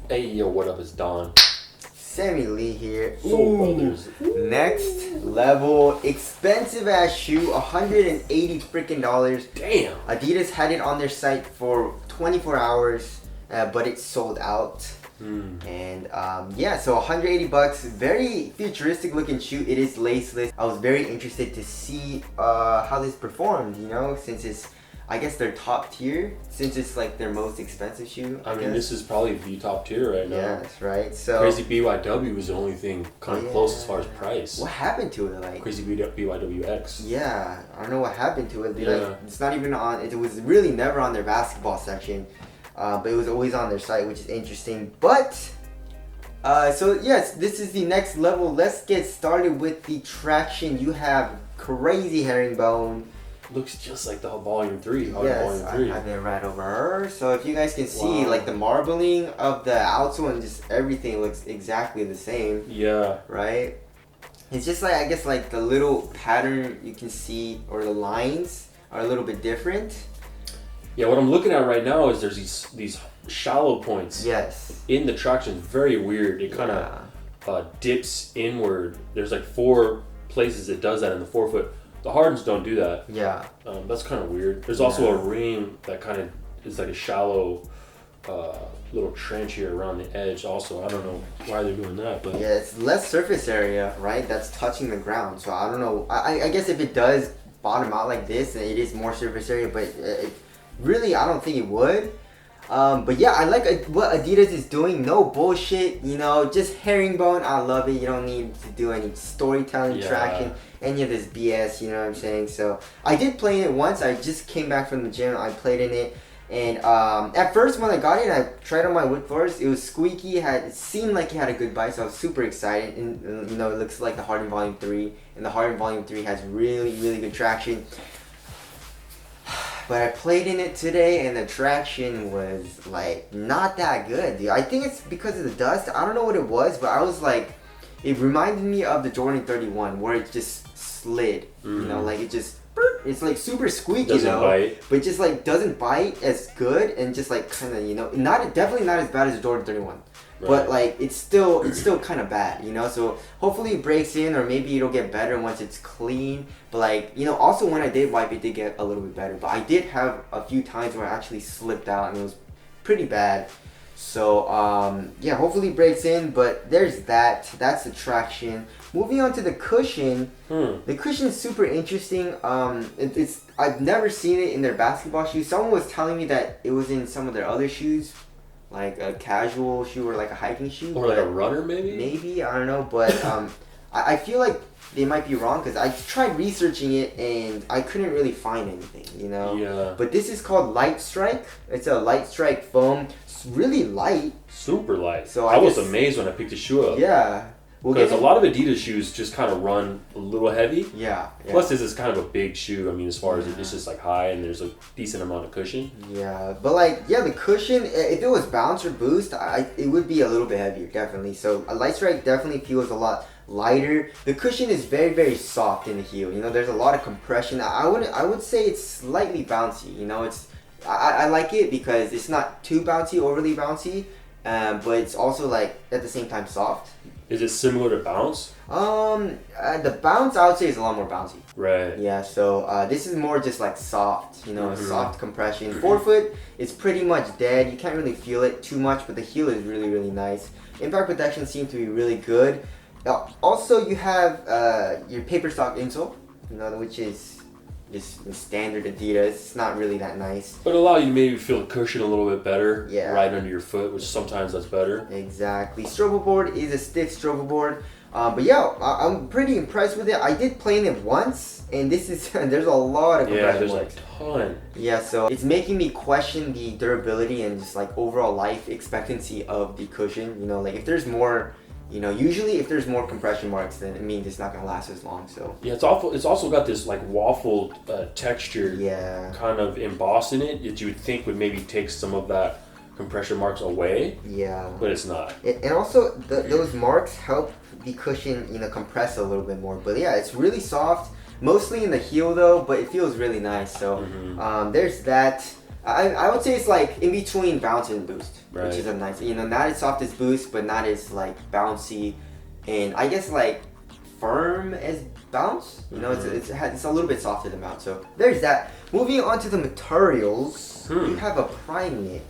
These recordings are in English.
Hey, yo, what up? It's Don. Sammy Lee here. Soul Brothers. Next level, expensive ass shoe, $180 freaking dollars. Damn. Adidas had it on their site for 24 hours, but it sold out. And yeah, so 180 bucks. Very futuristic looking shoe. It is laceless. I was very interested to see how this performed. You know, since it's, I guess, their top tier, since it's like their most expensive shoe. I mean, this is probably the top tier right now. Yeah, that's right. So Crazy BYW was the only thing kind of close as far as price. What happened to it? Like Crazy BYWX. Yeah, I don't know what happened to it. Yeah. Like, it's not even on. It was really never on their basketball section, but it was always on their site, which is interesting. But so yes, this is the next level. Let's get started with the traction. You have crazy herringbone. Looks just like the Volume 3. Yes, Volume 3. I have it right over her. So if you guys can see, like the marbling of the outsole and just everything looks exactly the same. Yeah. Right? It's just like, I guess, like the little pattern you can see, or the lines are a little bit different. Yeah, what I'm looking at right now is there's these shallow points. Yes. In the traction. It's very weird. It kind of dips inward. There's like 4 places it does that in the forefoot. The Hardens don't do that. Yeah. That's kind of weird. There's also a ring that kind of is like a shallow little trench here around the edge also. I don't know why they're doing that, but yeah, it's less surface area, right? That's touching the ground. So I don't know. I guess if it does bottom out like this, then it is more surface area, but really, I don't think it would. But yeah, I like what Adidas is doing. No bullshit, you know, just herringbone. I love it. You don't need to do any storytelling, traction, any of this BS, you know what I'm saying? So I did play in it once. I just came back from the gym. I played in it. And at first when I got it, I tried on my wood floors. It was squeaky. It seemed like it had a good bite, so I was super excited. And you know, it looks like the Harden Volume 3. And the Harden Volume 3 has really, really good traction. But I played in it today, and the traction was, like, not that good, dude. I think it's because of the dust. I don't know what it was, but I was, like, it reminded me of the Jordan 31, where it just slid. You know, like, it just, it's, like, super squeaky, doesn't bite. But just, like, doesn't bite as good, and just, like, kind of, you know, definitely not as bad as the Jordan 31. Right. But like it's still kind of bad, you know. So hopefully it breaks in, or maybe it'll get better once it's clean. But like, you know, also when I did wipe, it did get a little bit better. But I did have a few times where I actually slipped out, and it was pretty bad. So yeah, hopefully it breaks in. But there's that. That's the traction. Moving on to the cushion. The cushion is super interesting. I've never seen it in their basketball shoes. Someone was telling me that it was in some of their other shoes, like a casual shoe or like a hiking shoe, or like a runner maybe. Maybe, I don't know, but I feel like they might be wrong, because I tried researching it and I couldn't really find anything, you know. Yeah. But this is called Light Strike. It's a Light Strike foam. It's really light. Super light. So I was amazed when I picked the shoe up. Yeah. Because a lot of Adidas shoes just kind of run a little heavy. Yeah. Plus, this is kind of a big shoe. I mean, as far as it's just like high, and there's a decent amount of cushion. Yeah, but like, yeah, the cushion, if it was bounce or boost, it would be a little bit heavier, definitely. So a Light Strike definitely feels a lot lighter. The cushion is very, very soft in the heel. You know, there's a lot of compression. I would say it's slightly bouncy. You know, I like it because it's not too bouncy, overly bouncy, but it's also like at the same time soft. Is it similar to bounce? The bounce I would say is a lot more bouncy. Right. Yeah. So this is more just like soft. You know, soft compression. Forefoot is pretty much dead. You can't really feel it too much, but the heel is really, really nice. Impact protection seems to be really good. Also, you have your paper stock insole. You know, which is just standard Adidas. It's not really that nice. But allow you to maybe feel the cushion a little bit better. Yeah. Right under your foot, which sometimes that's better. Exactly. Strobo board is a stiff strobo board. But yeah, I'm pretty impressed with it. I did play in it once, and this is there's a lot of compression. Yeah, there's like a ton. Yeah, so it's making me question the durability and just like overall life expectancy of the cushion. You know, like if there's more. You know, usually if there's more compression marks, then it means it's not gonna last as long. So yeah, it's awful. It's also got this like waffled texture, kind of embossed in it that you would think would maybe take some of that compression marks away. Yeah, but it's not. And also those marks help the cushion, you know, compress a little bit more. But yeah, it's really soft, mostly in the heel though, but it feels really nice. So there's that. I would say it's like in between bounce and boost, Right. which is a nice, not as soft as boost, but not as like bouncy, and I guess like firm as bounce. It's a little bit softer than bounce. So there's that. Moving on to the materials, we have a prime knit.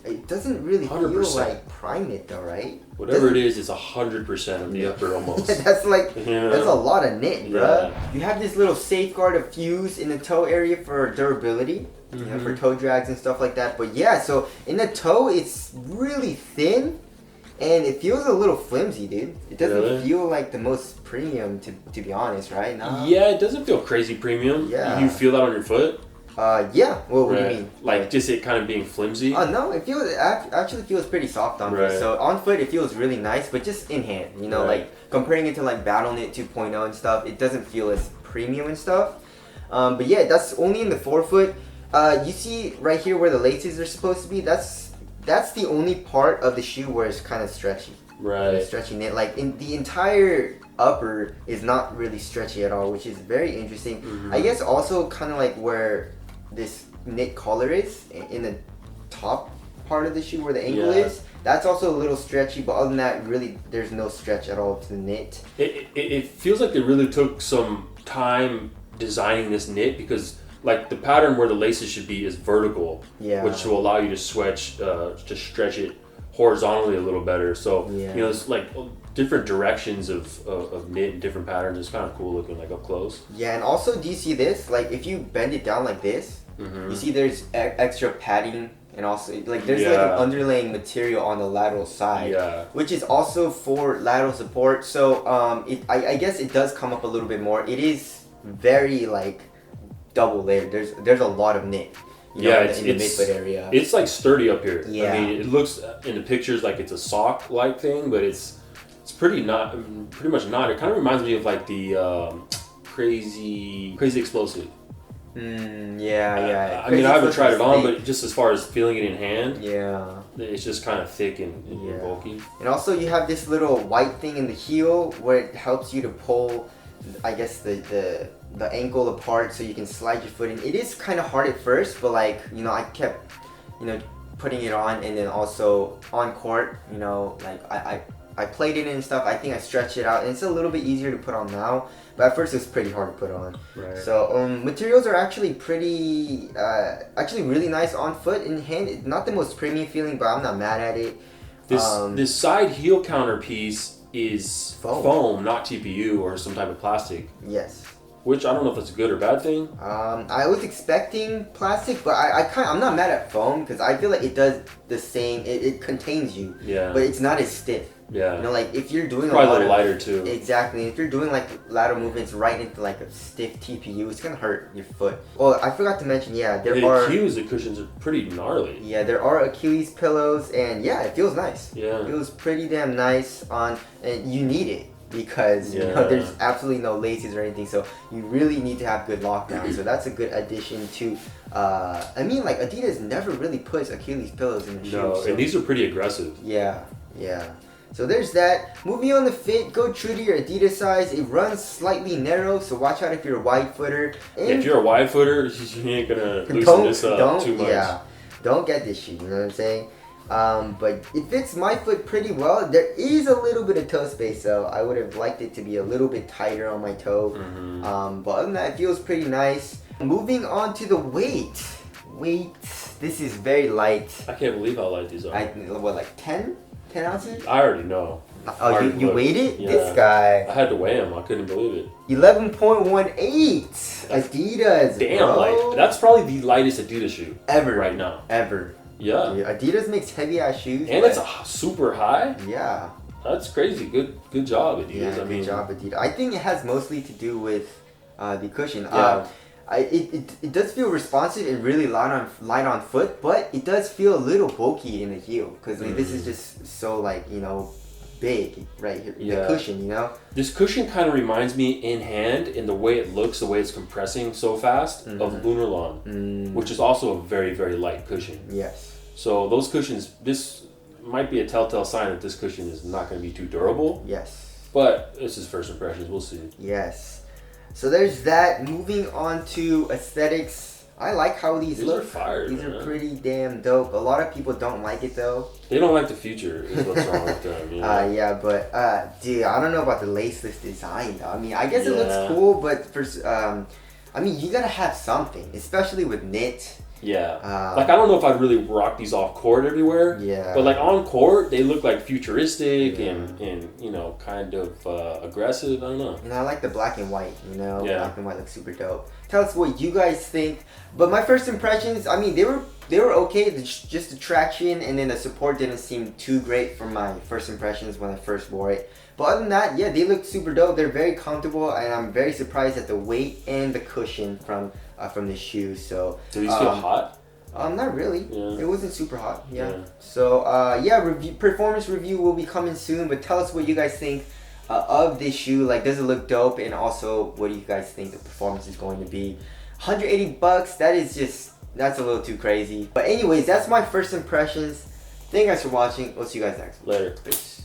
It doesn't really 100%. feel like prime knit though, right? Whatever it is, it's 100% of the upper almost. That's like Yeah. that's a lot of knit, bruh. Yeah. You have this little safeguard of fuse in the toe area for durability, for toe drags and stuff like that. But yeah, so in the toe, it's really thin, and it feels a little flimsy, dude. It doesn't Really? feel like the most premium, to be honest, right? Nah. Yeah, it doesn't feel crazy premium. Yeah. You feel that on your foot? Yeah. Well, what do you Right. mean? Like just it kind of being flimsy? No, it actually feels pretty soft on me. Right. So on foot it feels really nice, but just in hand, Right. like comparing it to like Battle Knit 2.0 and stuff, it doesn't feel as premium and stuff. But yeah, that's only in the forefoot. You see right here where the laces are supposed to be. That's the only part of the shoe where it's kind of stretchy. Right. Stretchy knit. Like in the entire upper is not really stretchy at all, which is very interesting. I guess also kind of like where this knit collar is in the top part of the shoe where the ankle Yeah. is. That's also a little stretchy, but other than that, really, there's no stretch at all to the knit. It feels like they really took some time designing this knit because like the pattern where the laces should be is vertical, Yeah. which will allow you to stretch it horizontally a little better. So Yeah. it's like different directions of knit and different patterns. It's kind of cool looking like up close. Yeah, and also, do you see this? Like, if you bend it down like this, you see there's extra padding, and also like there's like an underlaying material on the lateral side, which is also for lateral support. So I guess it does come up a little bit more. It is very like double layered. There's a lot of knit. In the midfoot area. It's like sturdy up here. Yeah. I mean, it looks in the pictures like it's a sock like thing, but it's pretty much not. It kind of reminds me of like the crazy explosive. Yeah. I mean, I haven't tried it on, but just as far as feeling it in hand, yeah, it's just kind of thick and bulky. And also, you have this little white thing in the heel where it helps you to pull, I guess, the ankle apart so you can slide your foot in. It is kind of hard at first, but like I kept putting it on, and then also on court, like I played it and stuff. I think I stretched it out, and it's a little bit easier to put on now. But at first, it was pretty hard to put on. Right. So materials are actually actually really nice on foot and hand. Not the most premium feeling, but I'm not mad at it. This side heel counter piece is foam, not TPU or some type of plastic. Yes. Which I don't know if that's a good or bad thing. I was expecting plastic, but I'm not mad at foam because I feel like it does the same. It contains you. Yeah. But it's not as stiff. Yeah. Like if you're doing probably a little lighter too. Exactly. If you're doing like lateral movements right into like a stiff TPU, it's gonna hurt your foot. Well, I forgot to mention, the Achilles cushions are pretty gnarly. Yeah, there are Achilles pillows, and yeah, it feels nice. Yeah. It feels pretty damn nice and you need it because there's absolutely no laces or anything, so you really need to have good lockdown. So that's a good addition to. I mean, like Adidas never really puts Achilles pillows in the shoes. No, so. And these are pretty aggressive. Yeah. So there's that. Moving on the fit, go true to your Adidas size. It runs slightly narrow, so watch out if you're a wide footer. If you're a wide footer, you ain't gonna loosen this up too much. Yeah, don't get this shoe. You know what I'm saying? But it fits my foot pretty well. There is a little bit of toe space, though. I would have liked it to be a little bit tighter on my toe. But other than that, it feels pretty nice. Moving on to the weight. This is very light. I can't believe how light these are. Like 10 ounces? I already know. Oh, you weighed it? Yeah. This guy. I had to weigh them. I couldn't believe it. 11.18 Adidas. Damn bro. light. That's probably the lightest Adidas shoe Ever. right now. Ever. Yeah. Adidas makes heavy ass shoes. And it's a super high. Yeah. That's crazy. Good job, Adidas. Yeah, good job, Adidas. I think it has mostly to do with the cushion. Yeah. It does feel responsive and really light on foot, but it does feel a little bulky in the heel because this is just so big right here. Yeah. The cushion, This cushion kind of reminds me in hand in the way it looks, the way it's compressing so fast of Lunarlon, which is also a very, very light cushion. Yes. So those cushions, this might be a telltale sign that this cushion is not going to be too durable. Yes. But this is first impressions. We'll see. Yes. So there's that. Moving on to aesthetics. I like how these look. Are fire, these man. are pretty damn dope. A lot of people don't like it though. They don't like the Future is what's wrong with them. You know? Yeah, but dude, I don't know about the laceless design though. I mean, I guess it Yeah. looks cool, but for I mean, you gotta have something, especially with knit. Yeah. Like, I don't know if I'd really rock these off court everywhere. Yeah. But, like, on court, they look, like, futuristic Yeah. and you know, kind of aggressive. I don't know. And I like the black and white, you know? Yeah. Black and white looks super dope. Tell us what you guys think. But my first impressions, I mean, they were okay. Just the traction and then the support didn't seem too great from my first impressions when I first wore it. But other than that, yeah, they look super dope. They're very comfortable, and I'm very surprised at the weight and the cushion from the shoe. So Do these feel hot? Not really. Yeah. It wasn't super hot. Yeah. Yeah. So performance review will be coming soon. But tell us what you guys think of this shoe. Like, does it look dope? And also, what do you guys think the performance is going to be? $180. That's a little too crazy. But anyways, that's my first impressions. Thank you guys for watching. We'll see you guys next. Later. Peace.